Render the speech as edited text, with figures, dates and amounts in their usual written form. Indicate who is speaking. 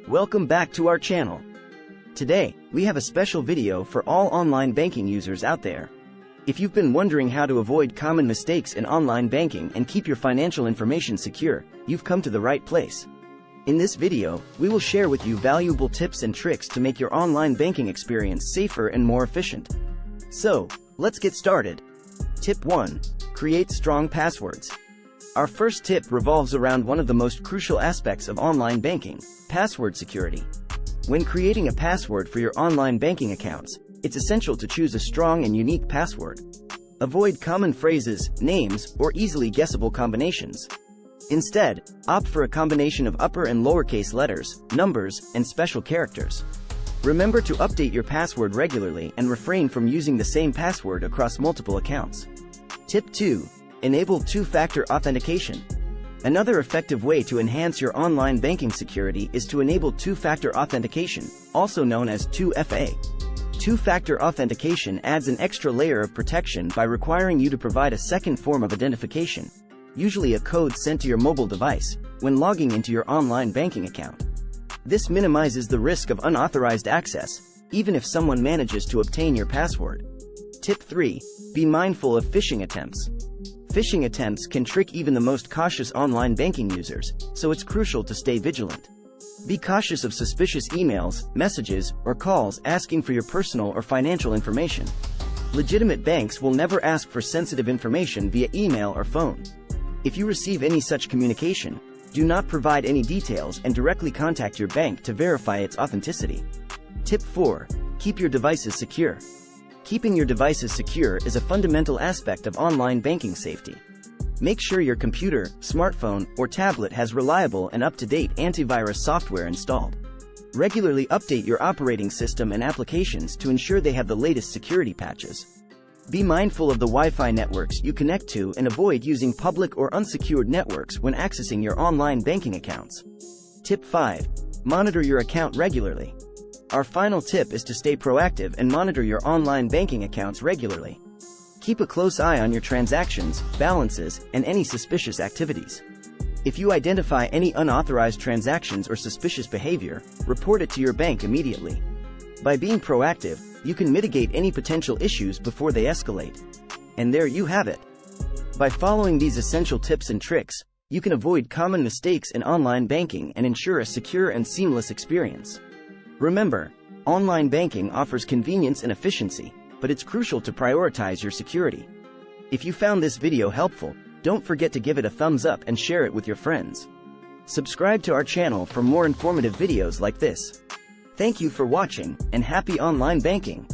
Speaker 1: Welcome back to our channel. Today, we have a special video for all online banking users out there. If you've been wondering how to avoid common mistakes in online banking and keep your financial information secure, you've come to the right place. In this video, we will share with you valuable tips and tricks to make your online banking experience safer and more efficient. So, let's get started. Tip 1. Create strong passwords. Our first tip revolves around one of the most crucial aspects of online banking: password security. When creating a password for your online banking accounts, it's essential to choose a strong and unique password. Avoid common phrases, names, or easily guessable combinations. Instead, opt for a combination of upper and lowercase letters, numbers, and special characters. Remember to update your password regularly and refrain from using the same password across multiple accounts. Tip 2. Enable two-factor authentication. Another effective way to enhance your online banking security is to enable two-factor authentication, also known as 2FA. Two-factor authentication adds an extra layer of protection by requiring you to provide a second form of identification, usually a code sent to your mobile device, when logging into your online banking account. This minimizes the risk of unauthorized access, even if someone manages to obtain your password. Tip 3. Be mindful of phishing attempts. Phishing attempts can trick even the most cautious online banking users, so it's crucial to stay vigilant. Be cautious of suspicious emails, messages, or calls asking for your personal or financial information. Legitimate banks will never ask for sensitive information via email or phone. If you receive any such communication, do not provide any details and directly contact your bank to verify its authenticity. Tip 4. Keep your devices secure. Keeping your devices secure is a fundamental aspect of online banking safety. Make sure your computer, smartphone, or tablet has reliable and up-to-date antivirus software installed. Regularly update your operating system and applications to ensure they have the latest security patches. Be mindful of the Wi-Fi networks you connect to and avoid using public or unsecured networks when accessing your online banking accounts. Tip 5. Monitor your account regularly. Our final tip is to stay proactive and monitor your online banking accounts regularly. Keep a close eye on your transactions, balances, and any suspicious activities. If you identify any unauthorized transactions or suspicious behavior, report it to your bank immediately. By being proactive, you can mitigate any potential issues before they escalate. And there you have it. By following these essential tips and tricks, you can avoid common mistakes in online banking and ensure a secure and seamless experience. Remember, online banking offers convenience and efficiency, but it's crucial to prioritize your security. If you found this video helpful, don't forget to give it a thumbs up and share it with your friends. Subscribe to our channel for more informative videos like this. Thank you for watching, and happy online banking!